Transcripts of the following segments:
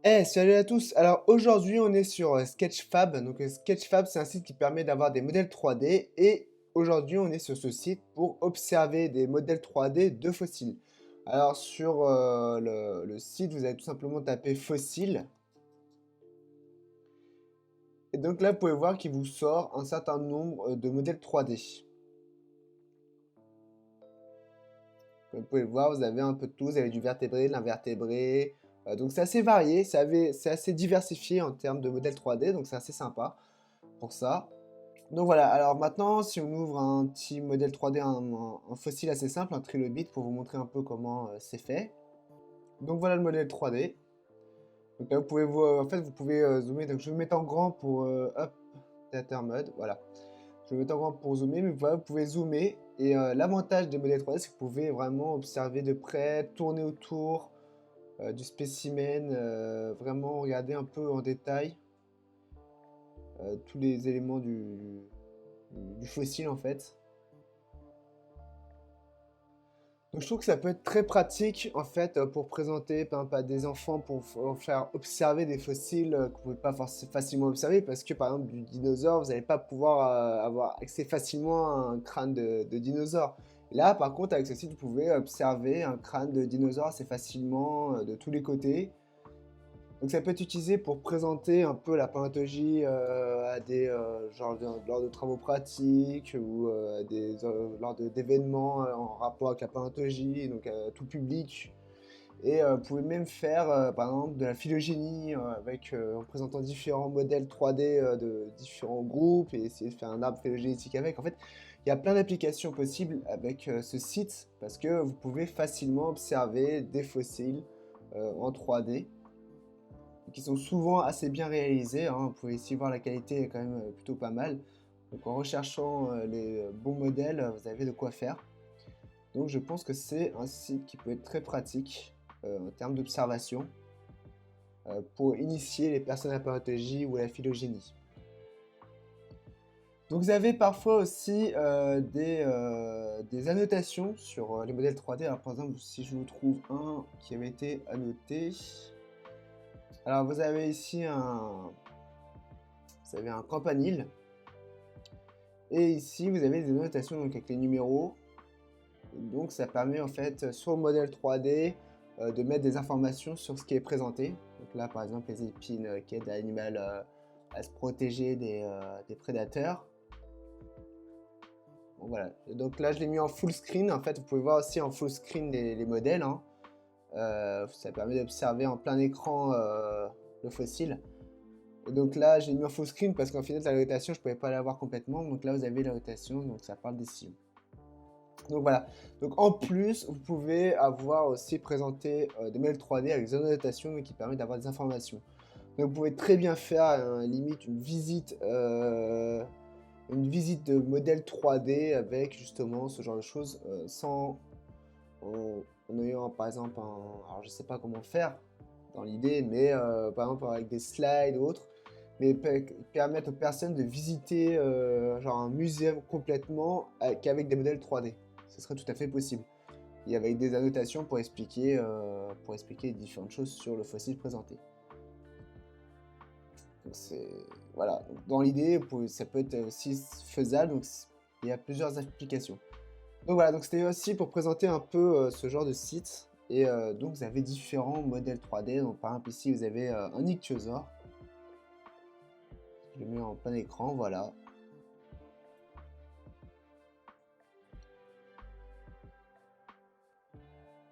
Salut à tous! Alors aujourd'hui on est sur Sketchfab. Donc Sketchfab c'est un site qui permet d'avoir des modèles 3D et aujourd'hui on est sur ce site pour observer des modèles 3D de fossiles. Alors sur le site vous allez tout simplement taper fossiles et donc là vous pouvez voir qu'il vous sort un certain nombre de modèles 3D. Comme vous pouvez le voir, vous avez un peu de tout, vous avez du vertébré, de l'invertébré. Donc c'est assez varié, c'est assez diversifié en termes de modèles 3D, donc c'est assez sympa pour ça. Donc voilà, alors maintenant, si on ouvre un petit modèle 3D, un fossile assez simple, un trilobite, pour vous montrer un peu comment c'est fait. Donc voilà le modèle 3D. Donc là, vous pouvez, en fait, vous pouvez zoomer. Donc je vais me mettre en grand pour, hop, Theater Mode, voilà. Je vais me mettre en grand pour zoomer, mais voilà, vous pouvez zoomer. Et l'avantage des modèles 3D, c'est que vous pouvez vraiment observer de près, tourner autour du spécimen, vraiment regarder un peu en détail tous les éléments du fossile en fait. Donc je trouve que ça peut être très pratique en fait pour présenter par exemple à des enfants pour faire observer des fossiles que vous pouvez pas facilement observer parce que par exemple du dinosaure vous n'allez pas pouvoir avoir accès facilement à un crâne de dinosaure. Là par contre avec ce site vous pouvez observer un crâne de dinosaure assez facilement de tous les côtés. Donc ça peut être utilisé pour présenter un peu la paléontologie à des lors de travaux pratiques ou lors d'événements en rapport avec la paléontologie, donc tout public. Et vous pouvez même faire par exemple de la phylogénie en présentant différents modèles 3D de différents groupes et essayer de faire un arbre phylogénétique avec. En fait, il y a plein d'applications possibles avec ce site parce que vous pouvez facilement observer des fossiles en 3D qui sont souvent assez bien réalisés, hein. Vous pouvez ici voir la qualité est quand même plutôt pas mal. Donc en recherchant les bons modèles, vous avez de quoi faire. Donc je pense que c'est un site qui peut être très pratique en termes d'observation pour initier les personnes à la paléontologie ou à la phylogénie. Donc vous avez parfois aussi des annotations sur les modèles 3D. Alors par exemple, si je vous trouve un qui avait été annoté, alors vous avez ici un campanile. Et ici, vous avez des annotations donc, avec les numéros. Donc ça permet en fait sur le modèle 3D de mettre des informations sur ce qui est présenté. Donc là par exemple les épines qui aident l'animal à se protéger des prédateurs. Bon, voilà. Et donc là je l'ai mis en full screen. En fait vous pouvez voir aussi en full screen les modèles, hein. Ça permet d'observer en plein écran le fossile. Et donc là j'ai mis en full screen parce qu'en final la rotation je ne pouvais pas l'avoir complètement. Donc là vous avez la rotation, donc ça parle des sillons. Donc voilà. Donc en plus, vous pouvez avoir aussi présenté des mails 3D avec des annotations qui permettent d'avoir des informations. Donc vous pouvez très bien faire limite une visite de modèle 3D avec justement ce genre de choses en ayant par exemple alors je sais pas comment faire dans l'idée, mais par exemple avec des slides ou autres, mais permettre aux personnes de visiter genre un musée complètement qu'avec des modèles 3D. Ce serait tout à fait possible. Et avec des annotations pour expliquer différentes choses sur le fossile présenté. Donc c'est voilà. Donc, dans l'idée, ça peut être aussi faisable. Donc il y a plusieurs applications. Donc voilà. Donc c'était aussi pour présenter un peu ce genre de site. Et donc vous avez différents modèles 3D. Donc par exemple ici vous avez un ichthyosaure. Je le mets en plein écran. Voilà.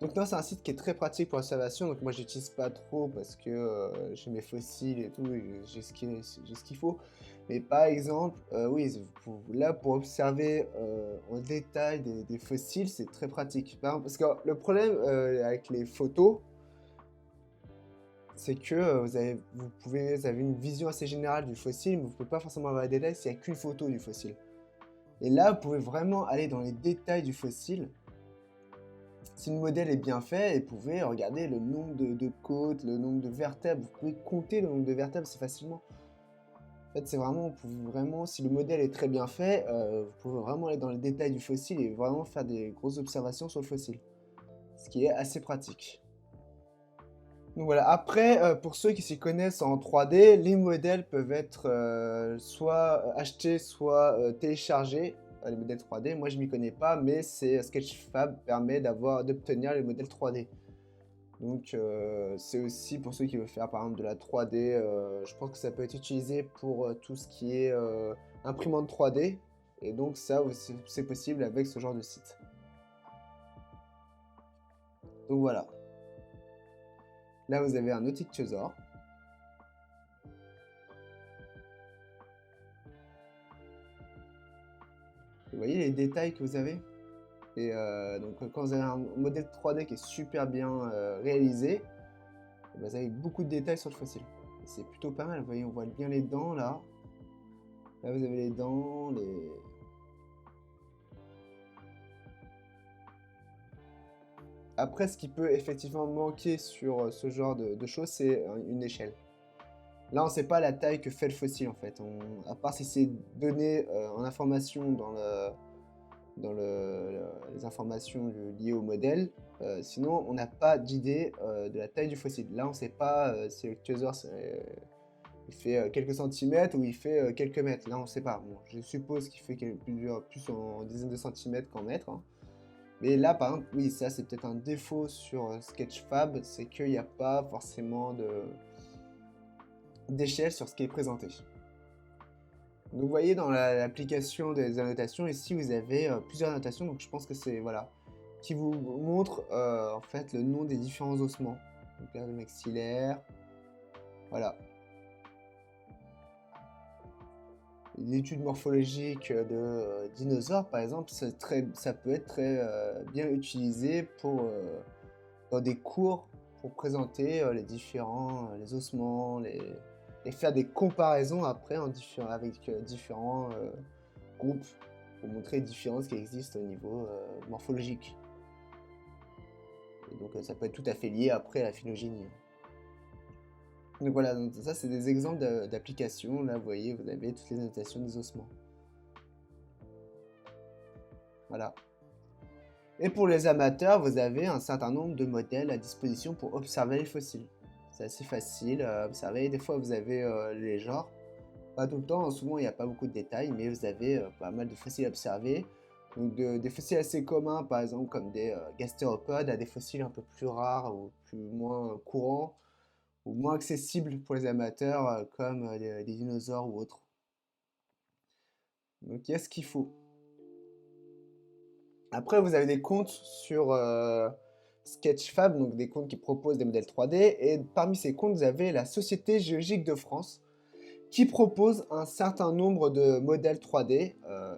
Donc non, c'est un site qui est très pratique pour l'observation, donc moi j'utilise pas trop parce que j'ai mes fossiles et tout, et j'ai ce qu'il faut. Mais par exemple, oui, là pour observer en détail des fossiles, c'est très pratique. Parce que le problème avec les photos, c'est que vous avez une vision assez générale du fossile, mais vous ne pouvez pas forcément avoir les détails s'il n'y a qu'une photo du fossile. Et là, vous pouvez vraiment aller dans les détails du fossile. Si le modèle est bien fait, vous pouvez regarder le nombre de côtes, le nombre de vertèbres. Vous pouvez compter le nombre de vertèbres assez facilement. En fait, c'est vraiment, vous pouvez vraiment, si le modèle est très bien fait, vous pouvez vraiment aller dans les détails du fossile et vraiment faire des grosses observations sur le fossile. Ce qui est assez pratique. Donc voilà, après, pour ceux qui s'y connaissent en 3D, les modèles peuvent être soit achetés, soit téléchargés, les modèles 3D. Moi, je m'y connais pas, mais Sketchfab permet d'obtenir les modèles 3D. Donc, c'est aussi pour ceux qui veulent faire par exemple de la 3D. Je pense que ça peut être utilisé pour tout ce qui est imprimante 3D. Et donc, ça aussi, c'est possible avec ce genre de site. Donc voilà. Là, vous avez un Otictiosaur. Vous voyez les détails que vous avez? Et donc, quand vous avez un modèle 3D qui est super bien réalisé, vous avez beaucoup de détails sur le fossile. C'est plutôt pas mal. Vous voyez, on voit bien les dents là. Là, vous avez les dents, les... Après, ce qui peut effectivement manquer sur ce genre de choses, c'est une échelle. Là, on ne sait pas la taille que fait le fossile en fait. À part si c'est donné en information les informations liées au modèle. Sinon, on n'a pas d'idée de la taille du fossile. Là, on ne sait pas si le Cthyosaur il fait quelques centimètres ou il fait quelques mètres. Là, on ne sait pas. Bon, je suppose qu'il fait plus en dizaines de centimètres qu'en mètres, hein. Mais là, par exemple, oui, ça, c'est peut-être un défaut sur Sketchfab, c'est qu'il n'y a pas forcément d'échelle sur ce qui est présenté. Donc, vous voyez dans l'application des annotations, ici, vous avez plusieurs annotations. Donc, je pense que c'est, voilà, qui vous montre en fait le nom des différents ossements. Donc là, le maxillaire, voilà. Une étude morphologique de dinosaures, par exemple, ça peut être très bien utilisé dans des cours pour présenter les ossements, et faire des comparaisons après avec différents groupes pour montrer les différences qui existent au niveau morphologique. Et donc ça peut être tout à fait lié après à la phylogénie. Donc voilà, donc ça c'est des exemples d'applications. Là vous voyez, vous avez toutes les annotations des ossements. Voilà. Et pour les amateurs, vous avez un certain nombre de modèles à disposition pour observer les fossiles. C'est assez facile à observer. Des fois vous avez les genres. Pas tout le temps, souvent il n'y a pas beaucoup de détails, mais vous avez pas mal de fossiles à observer. Donc des fossiles assez communs, par exemple comme des gastéropodes, à des fossiles un peu plus rares ou moins courants, ou moins accessibles pour les amateurs, comme des dinosaures ou autres. Donc il y a ce qu'il faut. Après, vous avez des comptes sur Sketchfab, donc des comptes qui proposent des modèles 3D, et parmi ces comptes, vous avez la Société géologique de France, qui propose un certain nombre de modèles 3D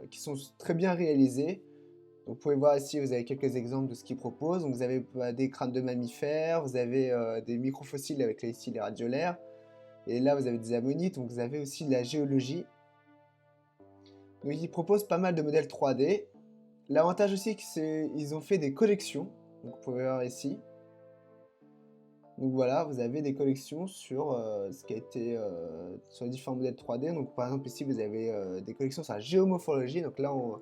qui sont très bien réalisés. Donc, vous pouvez voir ici, vous avez quelques exemples de ce qu'ils proposent. Donc, vous avez des crânes de mammifères, vous avez des microfossiles avec ici les radiolaires, et là vous avez des ammonites, donc vous avez aussi de la géologie. Donc, ils proposent pas mal de modèles 3D. L'avantage aussi, c'est qu'ils ont fait des collections. Donc, vous pouvez voir ici. Donc voilà, vous avez des collections sur ce qui a été sur les différents modèles 3D. Donc par exemple ici vous avez des collections sur la géomorphologie. Donc là on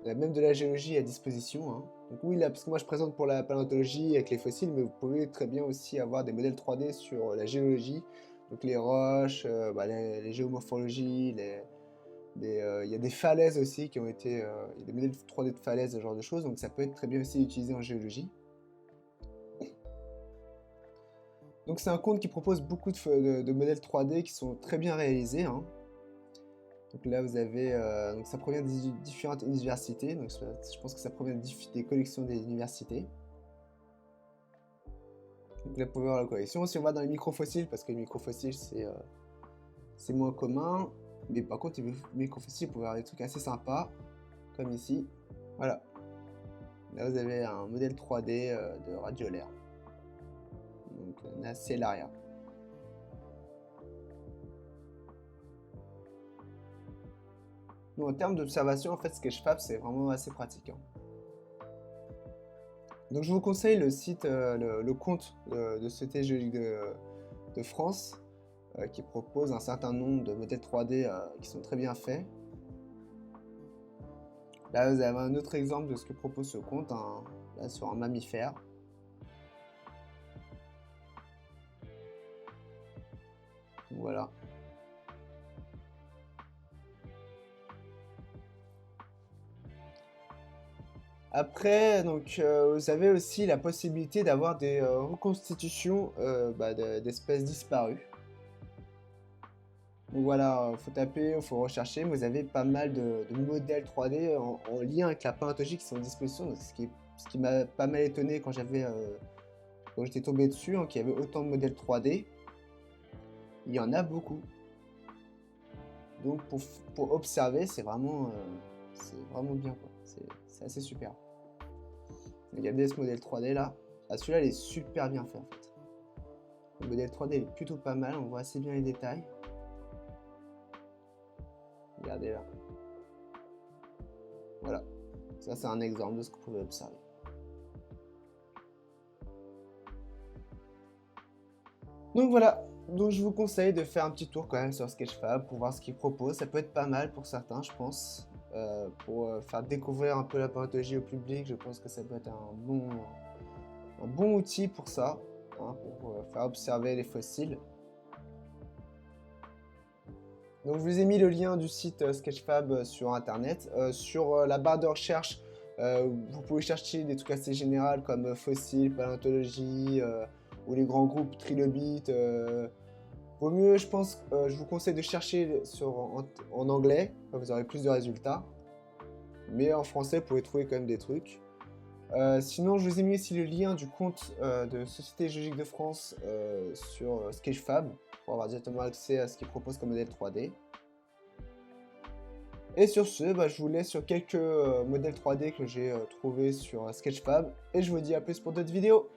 a même de la géologie à disposition, hein. Donc oui là, parce que moi je présente pour la paléontologie avec les fossiles, mais vous pouvez très bien aussi avoir des modèles 3D sur la géologie. Donc les roches, les géomorphologies, il y a des falaises aussi qui ont été... il y a des modèles 3D de falaises, ce genre de choses. Donc ça peut être très bien aussi utilisé en géologie. Donc c'est un compte qui propose beaucoup de modèles 3D qui sont très bien réalisés, hein. Donc là vous avez, donc ça provient des différentes universités, donc je pense que ça provient des collections des universités. Donc là vous pouvez voir la collection. Si on va dans les microfossiles, parce que les microfossiles c'est moins commun, mais par contre les microfossiles vous pouvez avoir des trucs assez sympas, comme ici. Voilà. Là vous avez un modèle 3D de radiolaire. Donc Nacellaria. Donc, en termes d'observation, en fait, Sketchfab, c'est vraiment assez pratique, hein. Donc, je vous conseille le site, le compte de Société géologique de France, qui propose un certain nombre de modèles 3D qui sont très bien faits. Là, vous avez un autre exemple de ce que propose ce compte, là, sur un mammifère. Voilà. Après, donc, vous avez aussi la possibilité d'avoir des reconstitutions d'espèces disparues. Donc voilà, faut taper, il faut rechercher. Vous avez pas mal de modèles 3D en lien avec la paléontologie qui sont à disposition. Donc, ce qui m'a pas mal étonné quand quand j'étais tombé dessus, hein, qu'il y avait autant de modèles 3D. Il y en a beaucoup. Donc pour observer, c'est vraiment bien, quoi. C'est assez super. Regardez ce modèle 3D là. Ah, celui-là, il est super bien fait en fait. Le modèle 3D est plutôt pas mal, on voit assez bien les détails. Regardez là. Voilà. Ça, c'est un exemple de ce que vous pouvez observer. Donc voilà. Donc je vous conseille de faire un petit tour quand même sur Sketchfab pour voir ce qu'il propose. Ça peut être pas mal pour certains, je pense. Pour faire découvrir un peu la paléontologie au public, je pense que ça peut être un bon outil pour ça, hein, pour faire observer les fossiles. Donc je vous ai mis le lien du site Sketchfab sur internet. Sur la barre de recherche, vous pouvez chercher des trucs assez généraux comme fossiles, paléontologie, ou les grands groupes trilobites. Vaut mieux, je pense, je vous conseille de chercher en anglais, vous aurez plus de résultats. Mais en français, vous pouvez trouver quand même des trucs. Sinon, je vous ai mis aussi le lien du compte de Société Géologique de France sur Sketchfab pour avoir directement accès à ce qu'ils proposent comme modèle 3D. Et sur ce, je vous laisse sur quelques modèles 3D que j'ai trouvés sur Sketchfab et je vous dis à plus pour d'autres vidéos.